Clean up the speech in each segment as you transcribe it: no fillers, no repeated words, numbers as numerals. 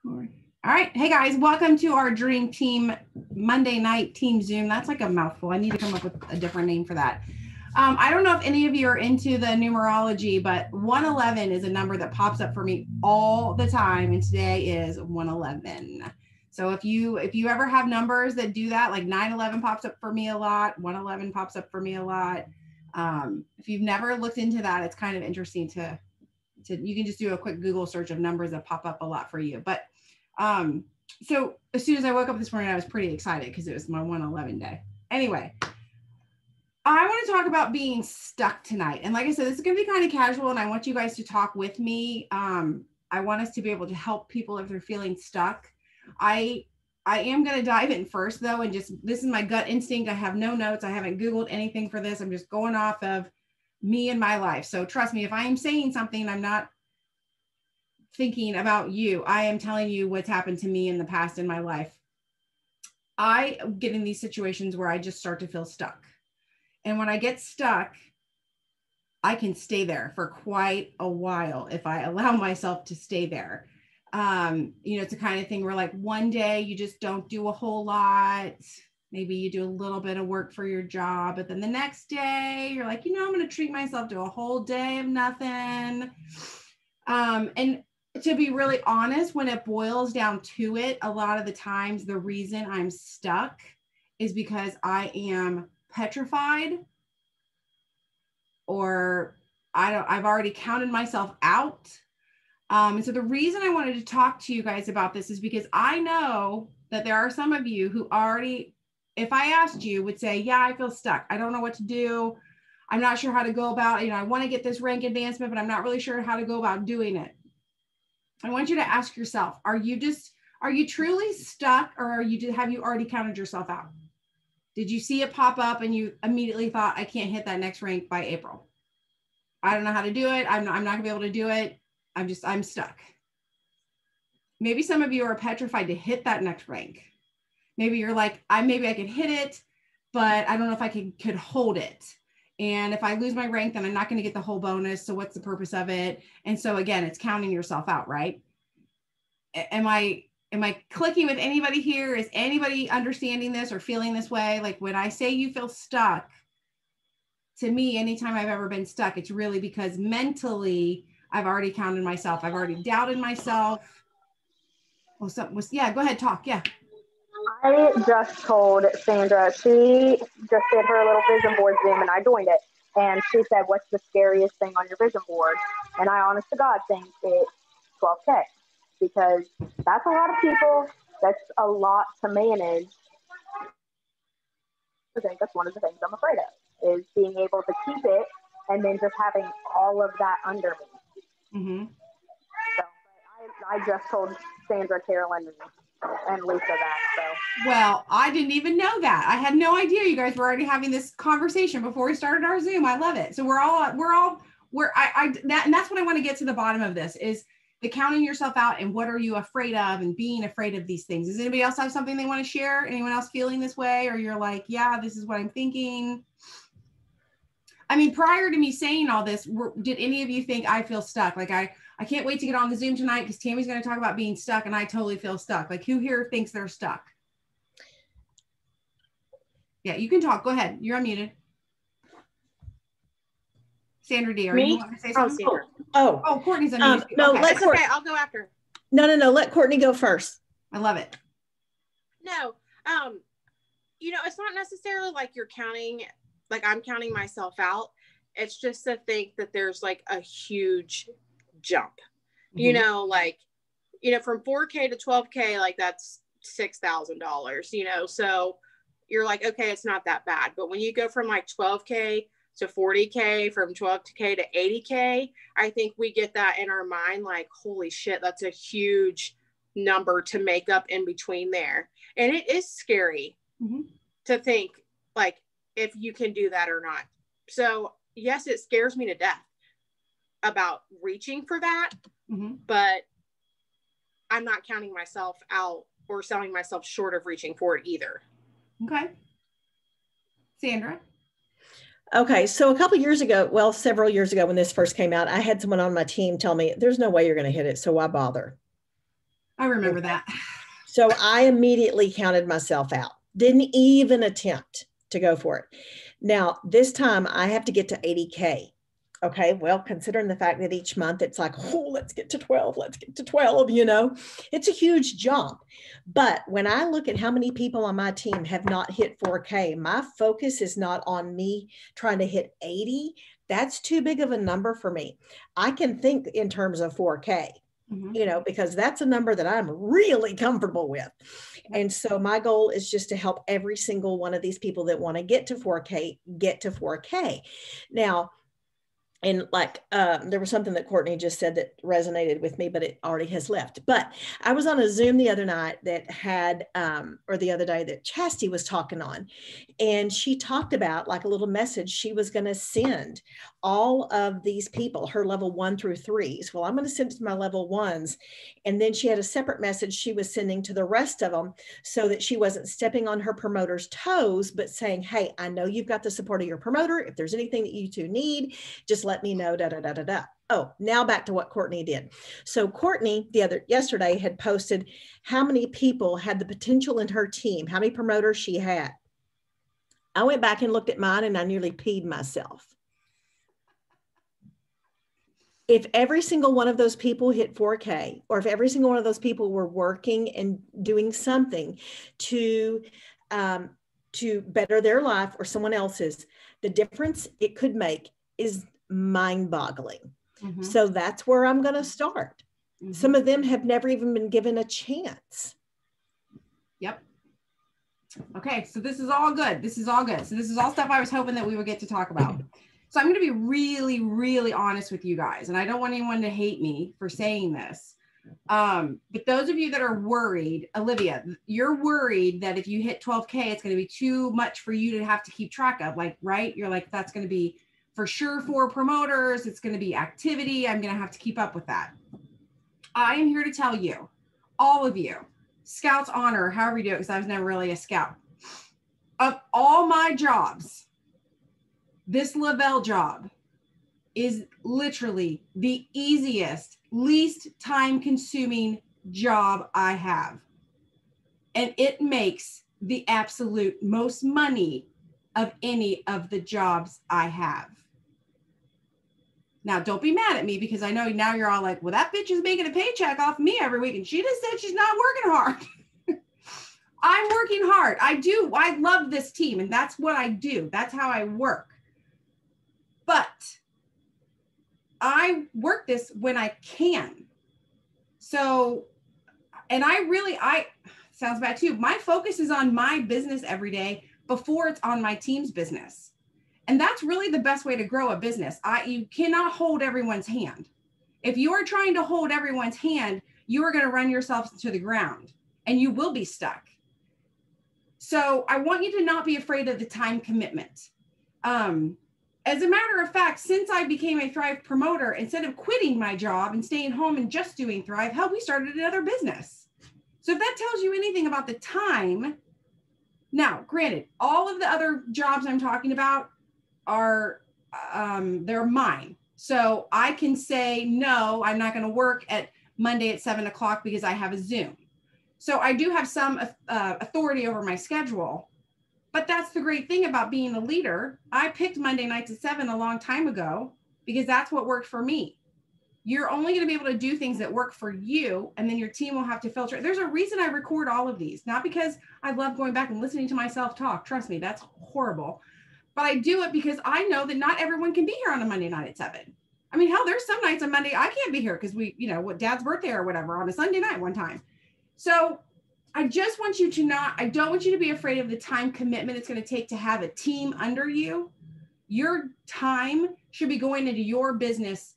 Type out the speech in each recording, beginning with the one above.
All right. Hey guys, welcome to our Dream Team Monday night team Zoom. That's like a mouthful. I need to come up with a different name for that. I don't know if any of you are into the numerology, but 111 is a number that pops up for me all the time. And today is 111. So if you ever have numbers that do that, like 911 pops up for me a lot, 111 pops up for me a lot. If you've never looked into that, it's kind of interesting to you can just do a quick Google search of numbers that pop up a lot for you. But so as soon as I woke up this morning, I was pretty excited because it was my 111 day. Anyway, I want to talk about being stuck tonight. And like I said, this is going to be kind of casual and I want you guys to talk with me. I want us to be able to help people if they're feeling stuck. I am going to dive in first though, and just, this is my gut instinct. I have no notes. I haven't Googled anything for this. I'm just going off of me and my life. So trust me, if I am saying something, I'm not thinking about you. I am telling you what's happened to me in the past in my life. I get in these situations where I just start to feel stuck. And when I get stuck, I can stay there for quite a while if I allow myself to stay there. It's the kind of thing where like one day you just don't do a whole lot. Maybe you do a little bit of work for your job, but then the next day you're like, I'm going to treat myself to a whole day of nothing. And to be really honest, when it boils down to it, a lot of the times the reason I'm stuck is because I am petrified, or I've already counted myself out. And so the reason I wanted to talk to you guys about this is because I know that there are some of you who already, if I asked you, would say, yeah, I feel stuck. I don't know what to do. I'm not sure how to go about it. I want to get this rank advancement, but I'm not really sure how to go about doing it. I want you to ask yourself, are you truly stuck, or have you already counted yourself out? Did you see it pop up and you immediately thought, I can't hit that next rank by April? I don't know how to do it. I'm not gonna be able to do it. I'm stuck. Maybe some of you are petrified to hit that next rank. Maybe you're like, maybe I could hit it, but I don't know if I could hold it. And if I lose my rank, then I'm not going to get the whole bonus. So what's the purpose of it? And so again, it's counting yourself out, right? Am I clicking with anybody here? Is anybody understanding this or feeling this way? Like when I say you feel stuck, to me, anytime I've ever been stuck, it's really because mentally I've already counted myself. I've already doubted myself. Well, yeah, go ahead, talk. Yeah. I just told Sandra, she just did her little vision board Zoom and I joined it. And she said, what's the scariest thing on your vision board? And I honest to God think it's 12K, because that's a lot of people. That's a lot to manage. I think that's one of the things I'm afraid of, is being able to keep it and then just having all of that under me. Mm-hmm. So I just told Sandra, Carolyn, and Lisa that. So well, I didn't even know that. I had no idea you guys were already having this conversation before we started our Zoom. I love it. So and that's what I want to get to the bottom of this, is the counting yourself out and what are you afraid of, and being afraid of these things. Does anybody else have something they want to share? Anyone else feeling this way? Or you're like, yeah, this is what I'm thinking. I mean, prior to me saying all this, did any of you think I feel stuck? Like I can't wait to get on the Zoom tonight because Tammy's going to talk about being stuck, and I totally feel stuck. Like, who here thinks they're stuck? Yeah, you can talk. Go ahead. You're unmuted. Sandra D, are you want to say something? Oh, Courtney's unmuted. No, okay. it's okay. I'll go after. No. Let Courtney go first. I love it. No, it's not necessarily like you're counting, like I'm counting myself out. It's just to think that there's like a huge jump, mm-hmm. From 4K to 12K, like that's $6,000, so you're like, okay, it's not that bad. But when you go from like 12K to 40K, from 12K to 80K, I think we get that in our mind, like, holy shit, that's a huge number to make up in between there. And it is scary mm-hmm. to think like if you can do that or not. So yes, it scares me to death about reaching for that, mm-hmm. but I'm not counting myself out or selling myself short of reaching for it either. Okay. Sandra? Okay, so several years ago when this first came out, I had someone on my team tell me, there's no way you're going to hit it, so why bother? I remember that. So I immediately counted myself out. Didn't even attempt to go for it. Now, this time I have to get to 80K. Okay, well, considering the fact that each month it's like, oh, let's get to 12, let's get to 12, you know, it's a huge jump. But when I look at how many people on my team have not hit 4K, my focus is not on me trying to hit 80. That's too big of a number for me. I can think in terms of 4K, you know, because that's a number that I'm really comfortable with. And so my goal is just to help every single one of these people that want to get to 4K, get to 4K. Now, and like there was something that Courtney just said that resonated with me, but it already has left. But I was on a Zoom the other night that had, or the other day that Chastity was talking on, and she talked about like a little message she was going to send all of these people, her level 1 through 3s. Well, I'm going to send it to my level 1s. And then she had a separate message she was sending to the rest of them so that she wasn't stepping on her promoter's toes, but saying, hey, I know you've got the support of your promoter. If there's anything that you two need, just let me know, da, da, da, da, da. Oh, now back to what Courtney did. So Courtney yesterday had posted how many people had the potential in her team, how many promoters she had. I went back and looked at mine and I nearly peed myself. If every single one of those people hit 4K, or if every single one of those people were working and doing something to better their life or someone else's, the difference it could make is mind-boggling. Mm-hmm. So that's where I'm going to start. Mm-hmm. Some of them have never even been given a chance. Yep. Okay, so this is all good. This is all good. So this is all stuff I was hoping that we would get to talk about. So I'm going to be really, really honest with you guys. And I don't want anyone to hate me for saying this. But those of you that are worried, Olivia, you're worried that if you hit 12K, it's going to be too much for you to have to keep track of. Like, right? You're like, that's going to be for sure for promoters. It's going to be activity. I'm going to have to keep up with that. I am here to tell you, all of you, Scouts Honor, however you do it, because I was never really a scout. Of all my jobs, this Lavelle job is literally the easiest, least time consuming job I have. And it makes the absolute most money of any of the jobs I have. Now, don't be mad at me because I know now you're all like, well, that bitch is making a paycheck off me every week. And she just said she's not working hard. I'm working hard. I love this team and that's what I do. That's how I work. But I work this when I can. So, and sounds bad too. My focus is on my business every day before it's on my team's business. And that's really the best way to grow a business. You cannot hold everyone's hand. If you are trying to hold everyone's hand, you are going to run yourself to the ground and you will be stuck. So I want you to not be afraid of the time commitment. As a matter of fact, since I became a Thrive promoter, instead of quitting my job and staying home and just doing Thrive, we started another business. So if that tells you anything about the time, now, granted, all of the other jobs I'm talking about are, they're mine. So I can say, no, I'm not going to work at Monday at 7 o'clock because I have a Zoom. So I do have some authority over my schedule. But that's the great thing about being a leader. I picked Monday nights at 7 a long time ago because that's what worked for me. You're only going to be able to do things that work for you, and then your team will have to filter. There's a reason I record all of these, not because I love going back and listening to myself talk. Trust me, that's horrible. But I do it because I know that not everyone can be here on a Monday night at 7. I mean, hell, there's some nights on Monday I can't be here because Dad's birthday or whatever on a Sunday night one time. So I just want you to I don't want you to be afraid of the time commitment it's going to take to have a team under you. Your time should be going into your business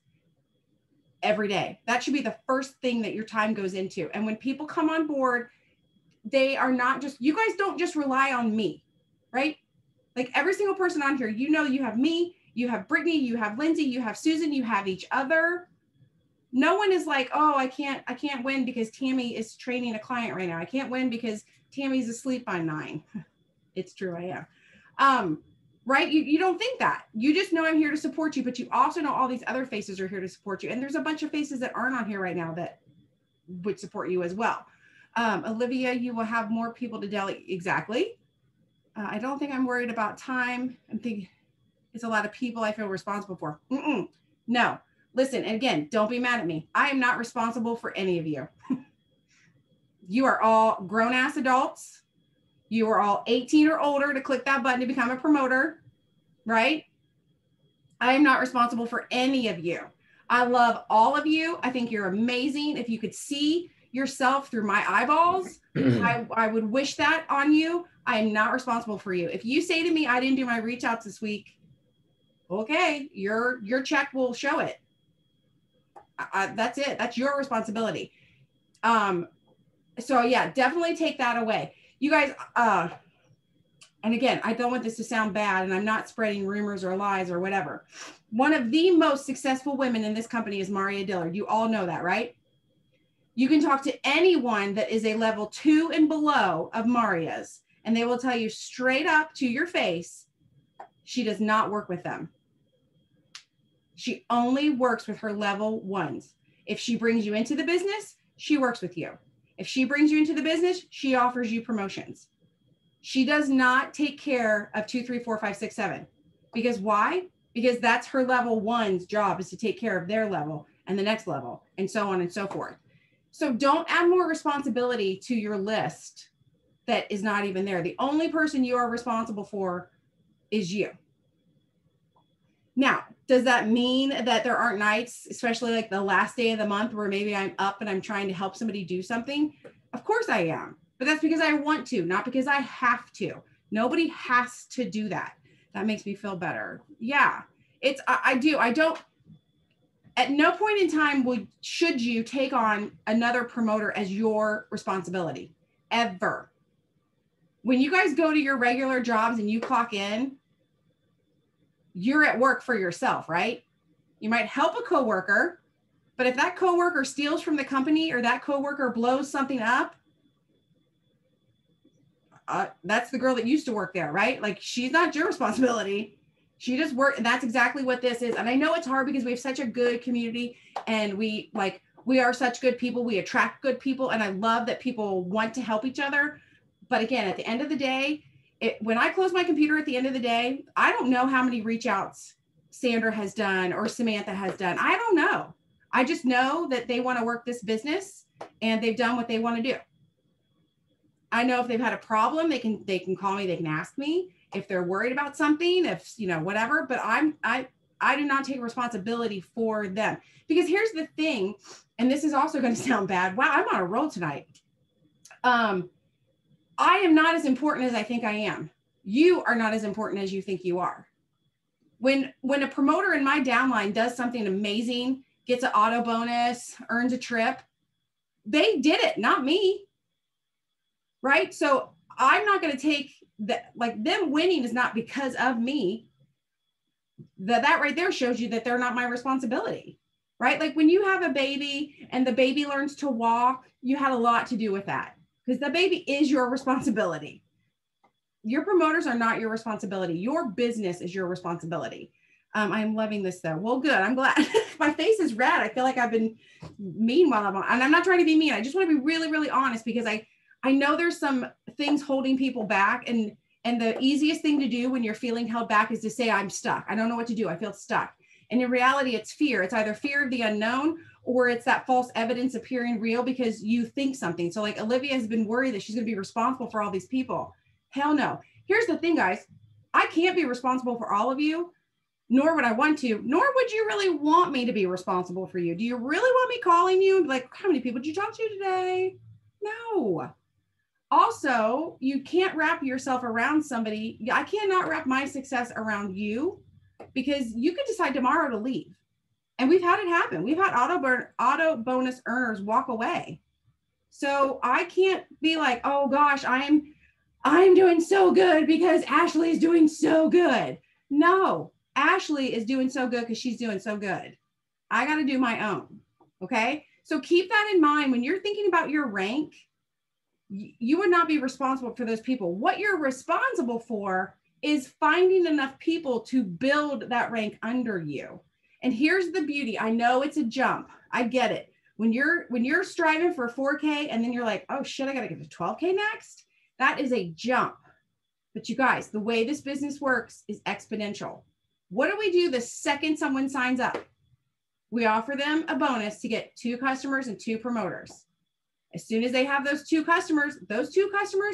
every day. That should be the first thing that your time goes into. And when people come on board, they are not just, you guys don't just rely on me, right? Like every single person on here, you have me, you have Brittany, you have Lindsay, you have Susan, you have each other. No one is like, oh, I can't win because Tammy is training a client right now. I can't win because Tammy's asleep by 9. It's true, I am. Right? You don't think that. You just know I'm here to support you, but you also know all these other faces are here to support you. And there's a bunch of faces that aren't on here right now that would support you as well. Olivia, you will have more people to delegate. Exactly. I don't think I'm worried about time. I'm thinking it's a lot of people I feel responsible for. No, listen, and again, don't be mad at me. I am not responsible for any of you. You are all grown-ass adults. You are all 18 or older to click that button to become a promoter, right? I am not responsible for any of you. I love all of you. I think you're amazing. If you could see yourself through my eyeballs, I would wish that on you. I am not responsible for you. If you say to me, I didn't do my reach outs this week, okay, your check will show it. That's it. That's your responsibility. So yeah, definitely take that away. You guys, and again, I don't want this to sound bad, and I'm not spreading rumors or lies or whatever. One of the most successful women in this company is Maria Dillard. You all know that, right? You can talk to anyone that is a level 2 and below of Maria's, and they will tell you straight up to your face, she does not work with them. She only works with her level 1s. If she brings you into the business, she works with you. If she brings you into the business, she offers you promotions. She does not take care of 2, 3, 4, 5, 6, 7. Because why? Because that's her level 1's job, is to take care of their level and the next level and so on and so forth. So don't add more responsibility to your list that is not even there. The only person you are responsible for is you. Now, does that mean that there aren't nights, especially like the last day of the month, where maybe I'm up and I'm trying to help somebody do something? Of course I am, but that's because I want to, not because I have to. Nobody has to do that. That makes me feel better. Yeah, I do. I don't, at no point in time should you take on another promoter as your responsibility, ever. When you guys go to your regular jobs and you clock in, you're at work for yourself, right? You might help a coworker, but if that coworker steals from the company or that coworker blows something up, that's the girl that used to work there, right? Like, she's not your responsibility. She just worked, and that's exactly what this is. And I know it's hard because we have such a good community, and we are such good people. We attract good people, and I love that people want to help each other. But again, at the end of the day, when I close my computer at the end of the day, I don't know how many reach outs Sandra has done or Samantha has done. I don't know. I just know that they want to work this business and they've done what they want to do. I know if they've had a problem, they can call me, they can ask me if they're worried about something, if, whatever, but I do not take responsibility for them. Because here's the thing, and this is also going to sound bad. Wow, I'm on a roll tonight. I am not as important as I think I am. You are not as important as you think you are. When a promoter in my downline does something amazing, gets an auto bonus, earns a trip, they did it, not me. Right? So I'm not going to take that, like, them winning is not because of me. That right there shows you that they're not my responsibility. Right? Like, when you have a baby and the baby learns to walk, you had a lot to do with that. Because the baby is your responsibility. Your promoters are not your responsibility. Your business is your responsibility. I'm loving this though. Well, good. I'm glad. My face is red. I feel like I've been mean while I'm on, and I'm not trying to be mean. I just want to be really, really honest, because I know there's some things holding people back, and the easiest thing to do when you're feeling held back is to say, I'm stuck. I don't know what to do. I feel stuck. And in reality, it's fear. It's either fear of the unknown, or it's that false evidence appearing real because you think something. So like, Olivia has been worried that she's going to be responsible for all these people. Hell no. Here's the thing, guys. I can't be responsible for all of you, nor would I want to, nor would you really want me to be responsible for you. Do you really want me calling you and be like, how many people did you talk to today? No. Also, you can't wrap yourself around somebody. I cannot wrap my success around you, because you could decide tomorrow to leave. And we've had it happen. We've had auto bonus earners walk away. So I can't be like, oh gosh, I'm doing so good because Ashley is doing so good. No, Ashley is doing so good because she's doing so good. I got to do my own. Okay. So keep that in mind when you're thinking about your rank. You would not be responsible for those people. What you're responsible for is finding enough people to build that rank under you. And here's the beauty. I know it's a jump. I get it. When you're striving for 4K and then you're like, oh shit, I got to get to 12K next. That is a jump. But you guys, the way this business works is exponential. What do we do the second someone signs up? We offer them a bonus to get 2 customers and 2 promoters. As soon as they have those 2 customers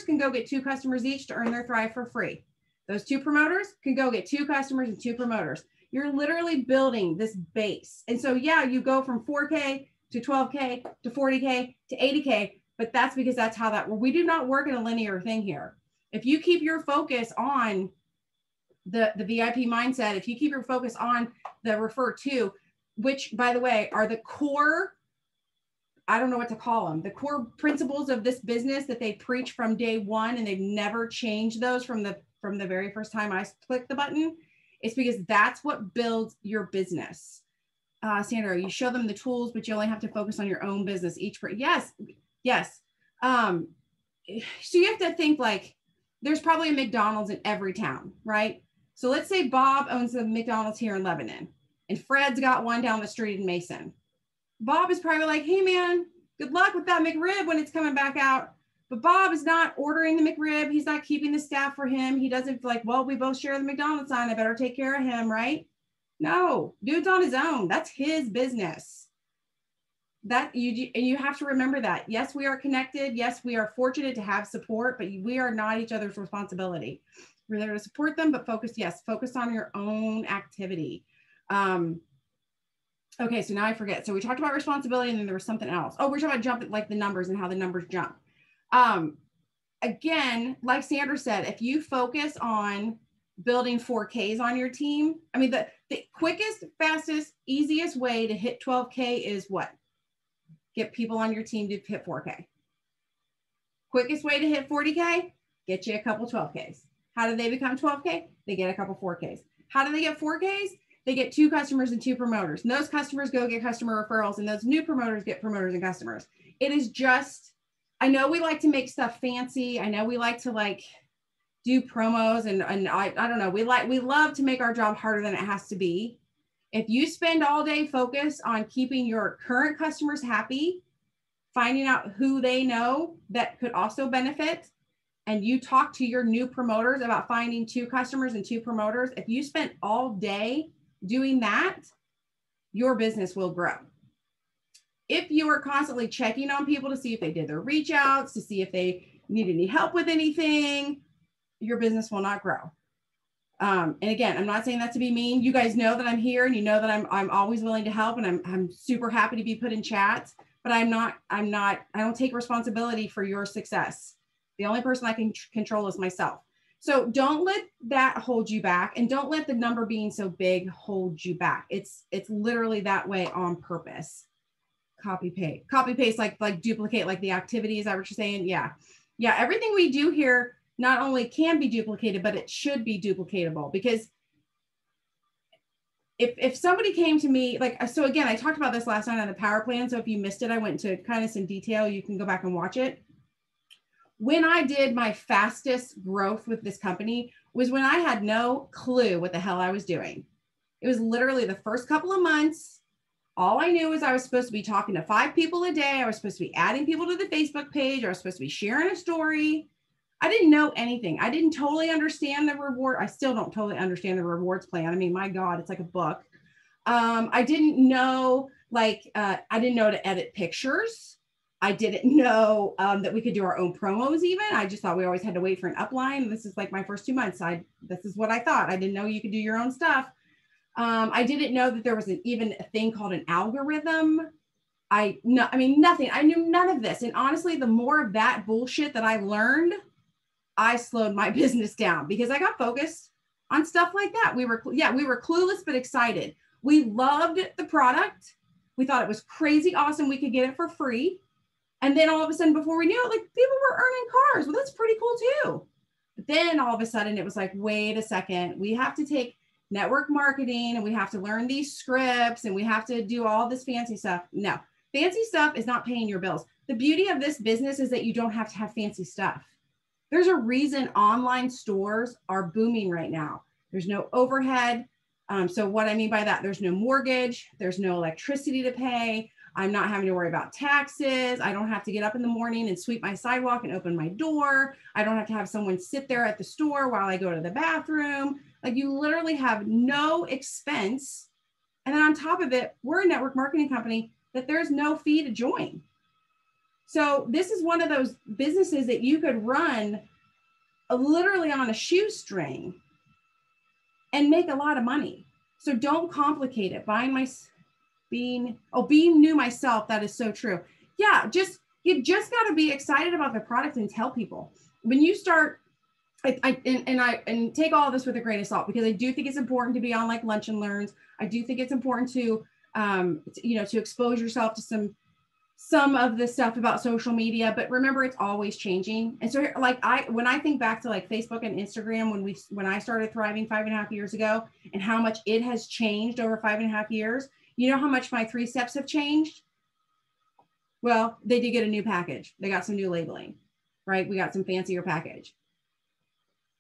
can go get 2 customers each to earn their Thrive for free. Those 2 promoters can go get 2 customers and 2 promoters. You're literally building this base. And so, yeah, you go from 4K to 12K to 40K to 80K, but that's because that's how that, we do not work in a linear thing here. If you keep your focus on the VIP mindset, if you keep your focus on the refer to, which by the way, are the core, I don't know what to call them, the core principles of this business that they preach from day one, and they've never changed those from the very first time I clicked the button. It's because that's what builds your business. Sandra, you show them the tools, but you only have to focus on your own business. Yes. So you have to think like, there's probably a McDonald's in every town, right? So let's say Bob owns a McDonald's here in Lebanon, and Fred's got one down the street in Mason. Bob is probably like, hey man, good luck with that McRib when it's coming back out. But Bob is not ordering the McRib. He's not keeping the staff for him. He doesn't like, well, we both share the McDonald's sign. I better take care of him, right? No, dude's on his own. That's his business. And you have to remember that. Yes, we are connected. Yes, we are fortunate to have support, but we are not each other's responsibility. We're there to support them, but focus on your own activity. Okay, so now I forget. So we talked about responsibility, and then there was something else. Oh, we're talking about jumping, like the numbers and how the numbers jump. Again, like Sandra said, if you focus on building 4Ks on your team, I mean, the quickest, fastest, easiest way to hit 12K is what? Get people on your team to hit 4K. Quickest way to hit 40K, get you a couple 12Ks. How do they become 12K? They get a couple 4Ks. How do they get 4Ks? They get 2 customers and 2 promoters. And those customers go get customer referrals, and those new promoters get promoters and customers. It is just, I know we like to make stuff fancy. I know we like to like do promos and I don't know. We love to make our job harder than it has to be. If you spend all day focused on keeping your current customers happy, finding out who they know that could also benefit, and you talk to your new promoters about finding 2 customers and 2 promoters, if you spent all day doing that, your business will grow. If you are constantly checking on people to see if they did their reach outs, to see if they need any help with anything, your business will not grow. And again, I'm not saying that to be mean. You guys know that I'm here, and you know that I'm always willing to help, and I'm super happy to be put in chats, but I don't take responsibility for your success. The only person I can control is myself. So don't let that hold you back, and don't let the number being so big hold you back. It's literally that way on purpose. Copy paste, like duplicate, like the activity. Is that what you're saying? Yeah. Everything we do here not only can be duplicated, but it should be duplicatable, because if somebody came to me, like, so again, I talked about this last night on the power plan. So if you missed it, I went into kind of some detail. You can go back and watch it. When I did my fastest growth with this company was when I had no clue what the hell I was doing. It was literally the first couple of months. All I knew was I was supposed to be talking to 5 people a day. I was supposed to be adding people to the Facebook page. I was supposed to be sharing a story. I didn't know anything. I didn't totally understand the reward. I still don't totally understand the rewards plan. I mean, my God, it's like a book. I didn't know, I didn't know to edit pictures. I didn't know that we could do our own promos even. I just thought we always had to wait for an upline. This is like my first 2 months. This is what I thought. I didn't know you could do your own stuff. I didn't know that there was even a thing called an algorithm. Nothing. I knew none of this. And honestly, the more of that bullshit that I learned, I slowed my business down because I got focused on stuff like that. We were clueless, but excited. We loved the product. We thought it was crazy awesome. We could get it for free. And then all of a sudden, before we knew it, like, people were earning cars. Well, that's pretty cool too. But then all of a sudden it was like, wait a second, we have to take network marketing and we have to learn these scripts and we have to do all this fancy stuff. No, fancy stuff is not paying your bills. The beauty of this business is that you don't have to have fancy stuff. There's a reason online stores are booming right now. There's no overhead. So what I mean by that, there's no mortgage, there's no electricity to pay. I'm not having to worry about taxes. I don't have to get up in the morning and sweep my sidewalk and open my door. I don't have to have someone sit there at the store while I go to the bathroom. Like, you literally have no expense. And then on top of it, we're a network marketing company that there's no fee to join. So this is one of those businesses that you could run literally on a shoestring and make a lot of money. So don't complicate it. Being new myself, that is so true. Yeah, you just got to be excited about the product and tell people. When you start, and take all this with a grain of salt, because I do think it's important to be on like Lunch and Learns. I do think it's important to to expose yourself to some of the stuff about social media, but remember, it's always changing. And so like when I think back to like Facebook and Instagram, when I started thriving 5.5 years ago, and how much it has changed over 5.5 years, you know how much my 3 steps have changed? Well, they did get a new package. They got some new labeling, right? We got some fancier package.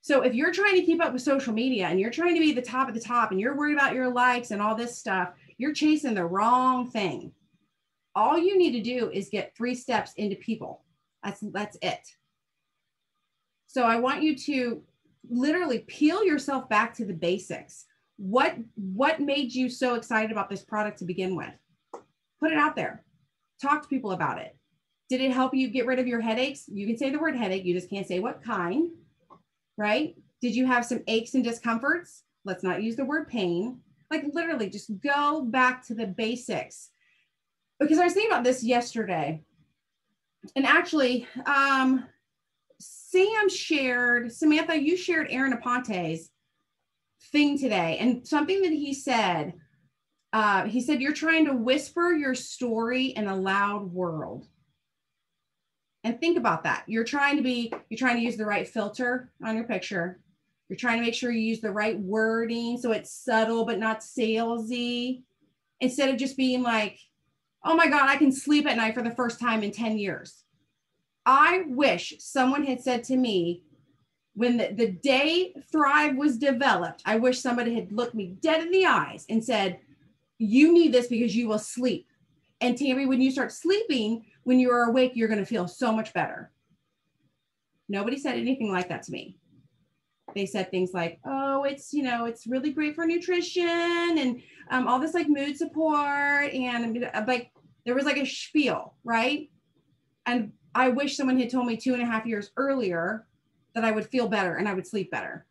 So if you're trying to keep up with social media and you're trying to be the top of the top and you're worried about your likes and all this stuff, you're chasing the wrong thing. All you need to do is get 3 steps into people. That's it. So I want you to literally peel yourself back to the basics. What made you so excited about this product to begin with? Put it out there. Talk to people about it. Did it help you get rid of your headaches? You can say the word headache. You just can't say what kind, right? Did you have some aches and discomforts? Let's not use the word pain. Like, literally just go back to the basics. Because I was thinking about this yesterday, and actually, Samantha, you shared Aaron Aponte's thing today, and something that he said, you're trying to whisper your story in a loud world. And think about that. You're trying to use the right filter on your picture. You're trying to make sure you use the right wording so it's subtle but not salesy, instead of just being like, oh my God, I can sleep at night for the first time in 10 years. I wish someone had said to me, when the day Thrive was developed, I wish somebody had looked me dead in the eyes and said, you need this because you will sleep. And Tammy, when you start sleeping, when you are awake, you're going to feel so much better. Nobody said anything like that to me. They said things like, oh, it's really great for nutrition and all this like mood support. And like, there was like a spiel, right? And I wish someone had told me 2.5 years earlier that I would feel better and I would sleep better.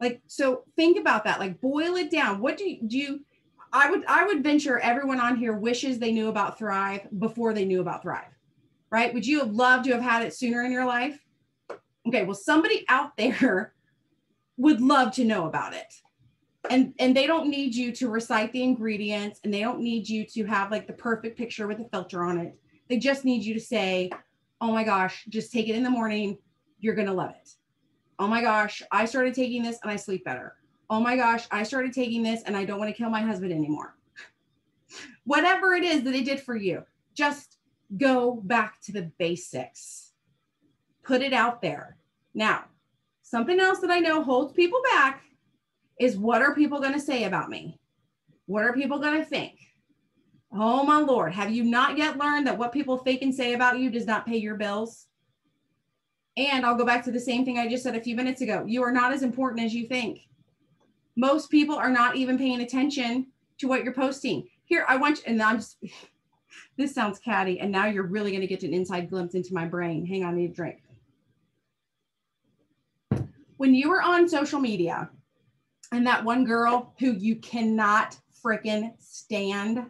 Like, so think about that, like boil it down. What do you, I would venture everyone on here wishes they knew about Thrive before they knew about Thrive, right? Would you have loved to have had it sooner in your life? Okay, well, somebody out there would love to know about it. And they don't need you to recite the ingredients, and they don't need you to have like the perfect picture with a filter on it. They just need you to say, oh my gosh, just take it in the morning. You're going to love it. Oh my gosh, I started taking this and I sleep better. Oh my gosh, I started taking this and I don't want to kill my husband anymore. Whatever it is that it did for you, just go back to the basics. Put it out there. Now, something else that I know holds people back is, what are people going to say about me? What are people going to think? Oh my Lord, have you not yet learned that what people think and say about you does not pay your bills? And I'll go back to the same thing I just said a few minutes ago. You are not as important as you think. Most people are not even paying attention to what you're posting. Here, I want you, and I'm just, this sounds catty, and now you're really going to get an inside glimpse into my brain. Hang on, I need a drink. When you were on social media, and that one girl who you cannot freaking stand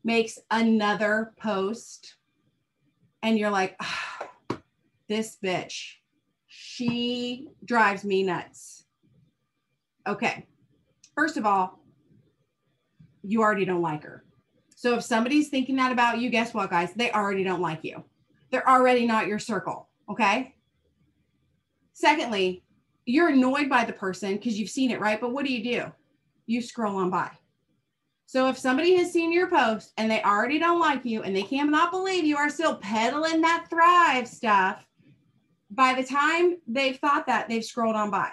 makes another post, and you're like, oh, this bitch, she drives me nuts. Okay, first of all, you already don't like her. So if somebody's thinking that about you, guess what, guys? They already don't like you. They're already not your circle, okay? Secondly, you're annoyed by the person because you've seen it, right? But what do? You scroll on by. So if somebody has seen your post and they already don't like you and they cannot believe you are still peddling that Thrive stuff, by the time they've thought that, they've scrolled on by.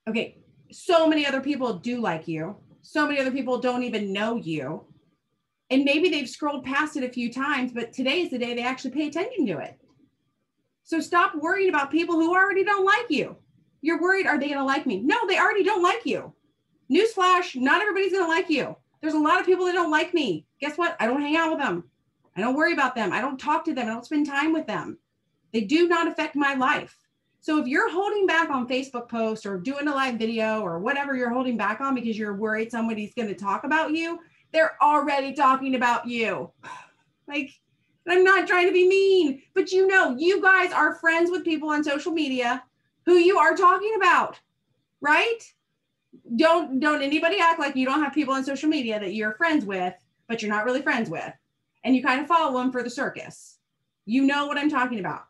Okay, so many other people do like you. So many other people don't even know you. And maybe they've scrolled past it a few times, but today is the day they actually pay attention to it. So stop worrying about people who already don't like you. You're worried, are they going to like me? No, they already don't like you. Newsflash, not everybody's going to like you. There's a lot of people that don't like me. Guess what? I don't hang out with them. I don't worry about them. I don't talk to them. I don't spend time with them. They do not affect my life. So if you're holding back on Facebook posts or doing a live video or whatever you're holding back on because you're worried somebody's going to talk about you, they're already talking about you. Like, I'm not trying to be mean, but you know, you guys are friends with people on social media who you are talking about, right? Don't anybody act like you don't have people on social media that you're friends with, but you're not really friends with. And you kind of follow them for the circus. You know what I'm talking about.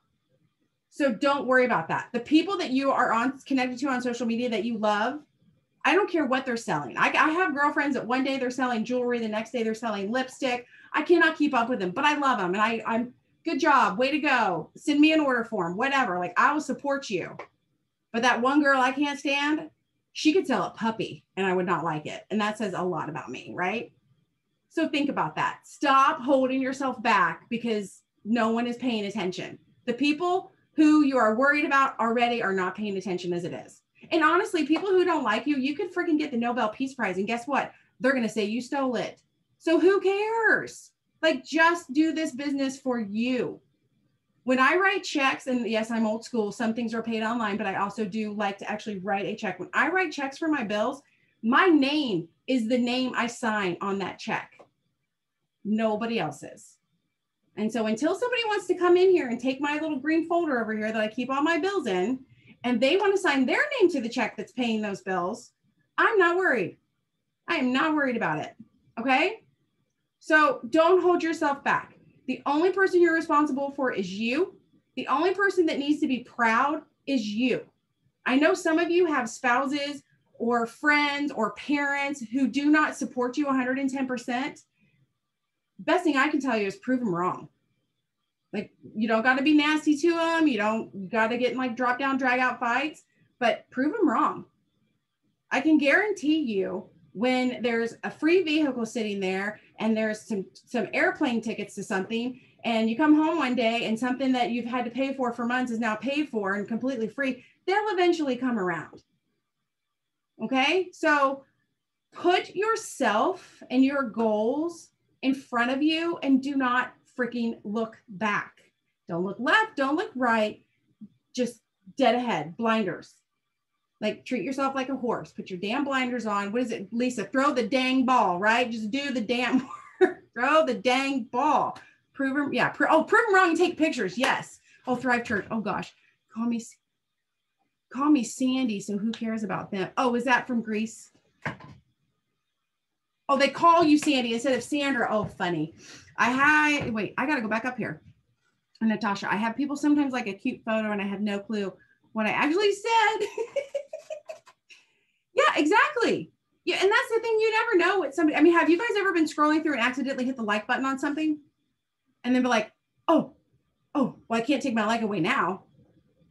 So don't worry about that. The people that you are connected to on social media that you love, I don't care what they're selling. I have girlfriends that one day they're selling jewelry, the next day they're selling lipstick. I cannot keep up with them, but I love them. And I'm good job, way to go. Send me an order form, whatever. Like, I will support you. But that one girl I can't stand, she could sell a puppy and I would not like it. And that says a lot about me, right? So think about that. Stop holding yourself back because no one is paying attention. The people who you are worried about already are not paying attention as it is. And honestly, people who don't like you, you could freaking get the Nobel Peace Prize. And guess what? They're going to say you stole it. So who cares? Like, just do this business for you. When I write checks, and yes, I'm old school, some things are paid online, but I also do like to actually write a check. When I write checks for my bills, my name is the name I sign on that check. Nobody else's. And so until somebody wants to come in here and take my little green folder over here that I keep all my bills in, and they want to sign their name to the check that's paying those bills, I'm not worried. I am not worried about it. Okay? So don't hold yourself back. The only person you're responsible for is you. The only person that needs to be proud is you. I know some of you have spouses or friends or parents who do not support you 110%. Best thing I can tell you is prove them wrong. Like, you don't got to be nasty to them. You got to get in like drop down, drag out fights, but prove them wrong. I can guarantee you when there's a free vehicle sitting there and there's some airplane tickets to something, and you come home one day and something that you've had to pay for months is now paid for and completely free, they'll eventually come around. Okay. So put yourself and your goals in front of you and do not freaking look back. Don't look left. Don't look right. Just dead ahead, blinders. Like, treat yourself like a horse. Put your damn blinders on. What is it, Lisa? Throw the dang ball, right? Just do the damn, throw the dang ball. Prove them, yeah. Prove them wrong and take pictures. Yes. Oh, Thrive Church. Oh gosh. Call me Sandy. So who cares about them? Oh, is that from Greece? Oh, they call you Sandy instead of Sandra. Oh, funny. Wait, I got to go back up here. And Natasha, I have people sometimes like a cute photo and I have no clue what I actually said. Yeah, exactly. Yeah, and that's the thing. You never know what somebody, I mean, have you guys ever been scrolling through and accidentally hit the like button on something? And then be like, oh, well, I can't take my like away now.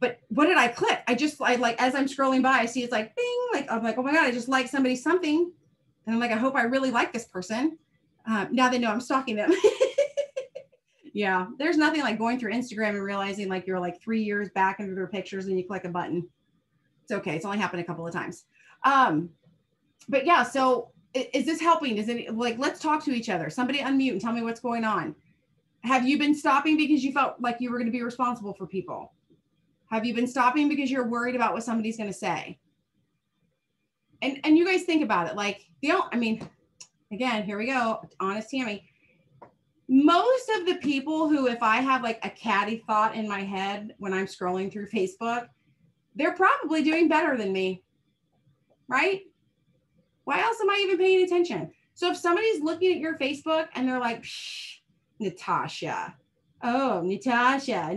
But what did I click? I like, as I'm scrolling by, I see it's like, bing, like, I'm like, oh my God, I just liked somebody something. And I'm like, I hope I really like this person. Now they know I'm stalking them. Yeah, there's nothing like going through Instagram and realizing like you're like 3 years back into their pictures and you click a button. It's okay. It's only happened a couple of times. But yeah, so is this helping? Is it like, let's talk to each other. Somebody unmute and tell me what's going on. Have you been stopping because you felt like you were going to be responsible for people? Have you been stopping because you're worried about what somebody's going to say? And you guys think about it. Like, I mean, again, here we go. Honest Tammy. Most of the people who, if I have like a catty thought in my head when I'm scrolling through Facebook, they're probably doing better than me, right? Why else am I even paying attention? So if somebody's looking at your Facebook and they're like, Natasha, oh, Natasha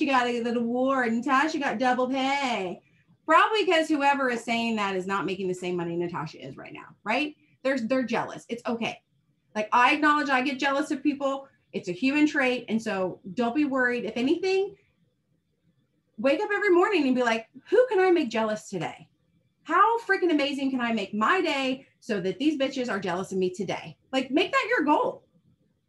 got a little award, Natasha got double pay. Probably because whoever is saying that is not making the same money Natasha is right now, right? They're jealous. It's okay. Like, I acknowledge I get jealous of people. It's a human trait. And so don't be worried. If anything, wake up every morning and be like, who can I make jealous today? How freaking amazing can I make my day so that these bitches are jealous of me today? Like, make that your goal.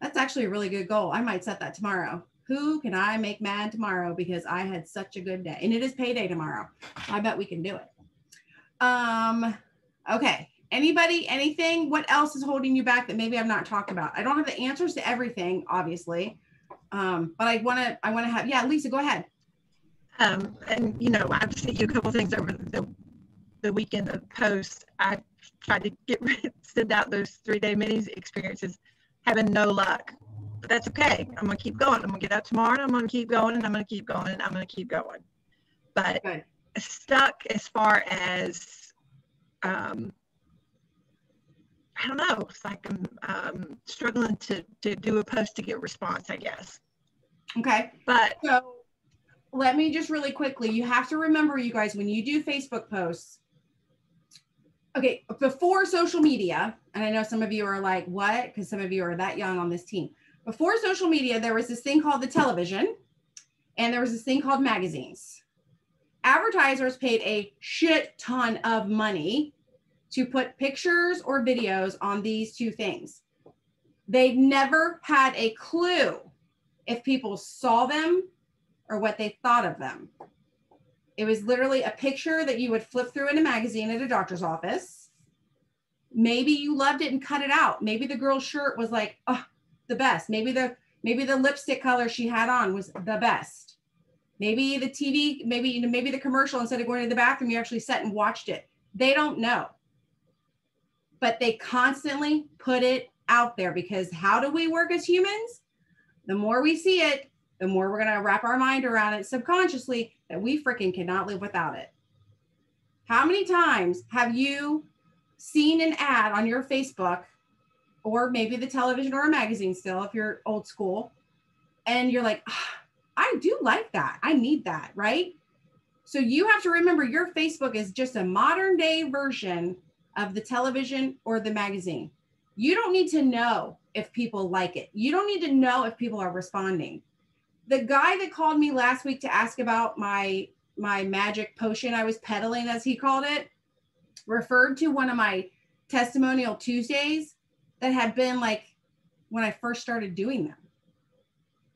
That's actually a really good goal. I might set that tomorrow. Who can I make mad tomorrow because I had such a good day? And it is payday tomorrow. I bet we can do it. Okay. Anybody, anything? What else is holding you back that maybe I've not talked about? I don't have the answers to everything, obviously. But I want to have, yeah, Lisa, go ahead. And I've seen you a couple of things over the weekend of posts. I tried to send out those 3-day minis experiences, having no luck. But that's okay. I'm going to keep going. I'm going to get up tomorrow and I'm going to keep going and I'm going to keep going and I'm going to keep going. But Good. Stuck as far as, I don't know. It's like I'm struggling to do a post to get a response, I guess. Okay. But so let me just really quickly, you have to remember, you guys, when you do Facebook posts, okay, before social media, and I know some of you are like, what? Because some of you are that young on this team. Before social media, there was this thing called the television, and there was this thing called magazines. Advertisers paid a shit ton of money to put pictures or videos on these two things. They never had a clue if people saw them or what they thought of them. It was literally a picture that you would flip through in a magazine at a doctor's office. Maybe you loved it and cut it out. Maybe the girl's shirt was like, oh, the best. Maybe the lipstick color she had on was the best. Maybe the TV, maybe the commercial, instead of going to the bathroom, you actually sat and watched it. They don't know. But they constantly put it out there, because how do we work as humans? The more we see it, the more we're going to wrap our mind around it subconsciously that we freaking cannot live without it. How many times have you seen an ad on your Facebook, or maybe the television or a magazine still, if you're old school, and you're like, oh, I do like that. I need that, right? So you have to remember, your Facebook is just a modern day version of the television or the magazine. You don't need to know if people like it. You don't need to know if people are responding. The guy that called me last week to ask about my magic potion I was peddling, as he called it, referred to one of my testimonial Tuesdays that had been like when I first started doing them.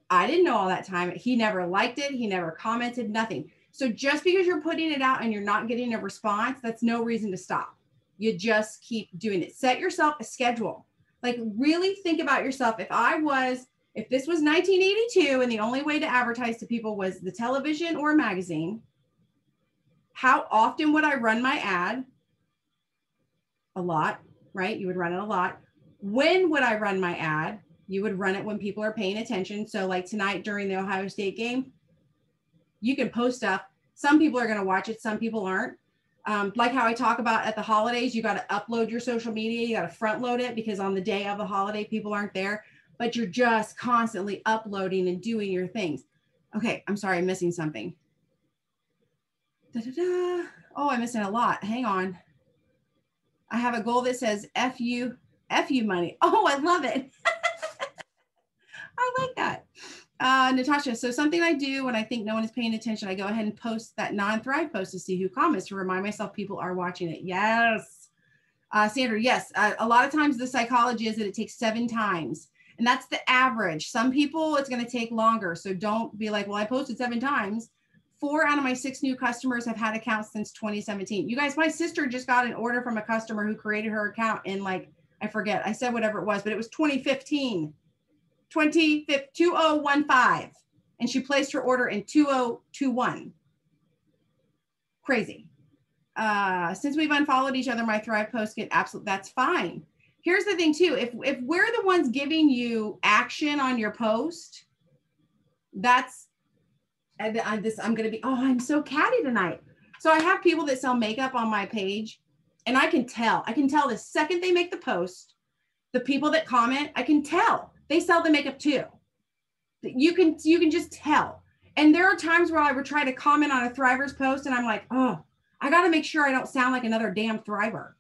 I didn't know all that time. He never liked it. He never commented, nothing. So just because you're putting it out and you're not getting a response, that's no reason to stop. You just keep doing it. Set yourself a schedule. Like, really think about yourself. If this was 1982 and the only way to advertise to people was the television or a magazine, how often would I run my ad? A lot, right? You would run it a lot. When would I run my ad? You would run it when people are paying attention. So like tonight during the Ohio State game, you can post stuff. Some people are going to watch it. Some people aren't. Like how I talk about at the holidays, you got to upload your social media. You got to front load it, because on the day of the holiday, people aren't there, but you're just constantly uploading and doing your things. Okay. I'm sorry. I'm missing something. Da-da-da. Oh, I'm missing a lot. Hang on. I have a goal that says F you money. Oh, I love it. I like that. Natasha, so something I do when I think no one is paying attention, I go ahead and post that non-Thrive post to see who comments, to remind myself people are watching it. Yes. Sandra, yes. A lot of times the psychology is that it takes 7 times, and that's the average. Some people, it's going to take longer. So don't be like, well, I posted 7 times. 4 out of my 6 new customers have had accounts since 2017. You guys, my sister just got an order from a customer who created her account in, like, I forget, I said whatever it was, but it was 2015. 2015, and she placed her order in 2021. Crazy. Since we've unfollowed each other, my Thrive posts get absolute. That's fine. Here's the thing too. If we're the ones giving you action on your post, that's, I'm going to be, oh, I'm so catty tonight. So I have people that sell makeup on my page, and I can tell the second they make the post, the people that comment, I can tell. They sell the makeup too. You can just tell. And there are times where I would try to comment on a Thriver's post and I'm like, oh, I got to make sure I don't sound like another damn Thriver.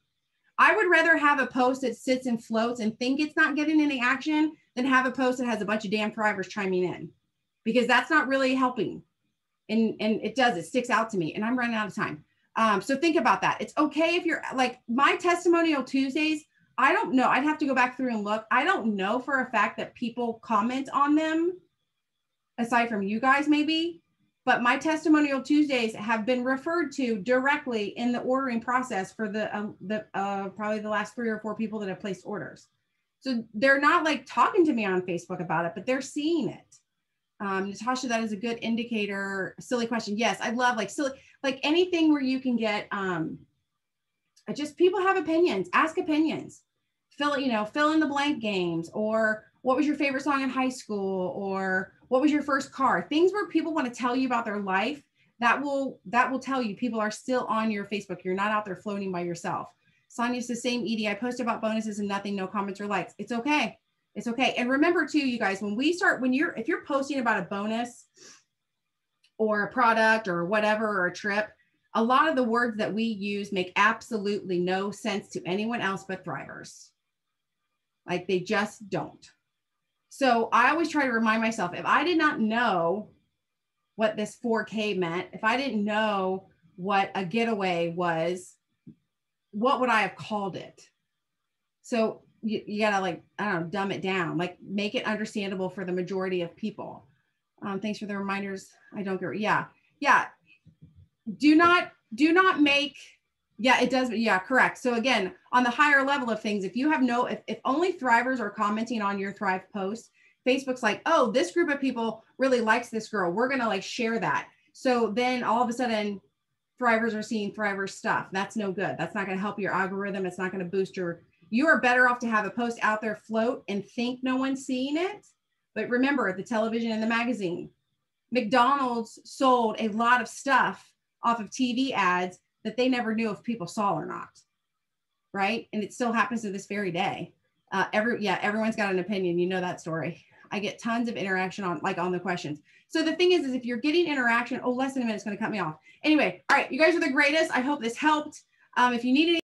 I would rather have a post that sits and floats and think it's not getting any action than have a post that has a bunch of damn Thrivers chiming in, because that's not really helping. And it sticks out to me, and I'm running out of time. So think about that. It's okay if you're like my testimonial Tuesdays, I don't know. I'd have to go back through and look. I don't know for a fact that people comment on them, aside from you guys maybe, but my testimonial Tuesdays have been referred to directly in the ordering process for probably the last 3 or 4 people that have placed orders. So they're not like talking to me on Facebook about it, but they're seeing it. Natasha, that is a good indicator. Silly question. Yes, I love like silly, like anything where you can get, just people have opinions, ask opinions, fill in the blank games, or what was your favorite song in high school, or what was your first car? Things where people want to tell you about their life, that will tell you people are still on your Facebook. You're not out there floating by yourself. Sonia says, same Edie, I post about bonuses and nothing, no comments or likes. It's okay. It's okay. And remember too, you guys, if you're posting about a bonus or a product or whatever, or a trip, a lot of the words that we use make absolutely no sense to anyone else but Thrivers. Like they just don't. So I always try to remind myself, if I did not know what this 4K meant, if I didn't know what a getaway was, what would I have called it? So you gotta, like, I don't know, dumb it down, like make it understandable for the majority of people. Thanks for the reminders. I don't get, yeah. Do not make, yeah, it does. Yeah, correct. So again, on the higher level of things, if you have if only Thrivers are commenting on your Thrive post, Facebook's like, oh, this group of people really likes this girl, we're going to like share that. So then all of a sudden Thrivers are seeing Thrivers stuff. That's no good. That's not going to help your algorithm. It's not going to boost you are better off to have a post out there float and think no one's seeing it. But remember, the television and the magazine, McDonald's sold a lot of stuff off of TV ads that they never knew if people saw or not, right? And it still happens to this very day. Everyone's got an opinion. You know that story. I get tons of interaction on the questions. So the thing is if you're getting interaction, less than a minute, it's going to cut me off. Anyway, all right, you guys are the greatest. I hope this helped. If you need any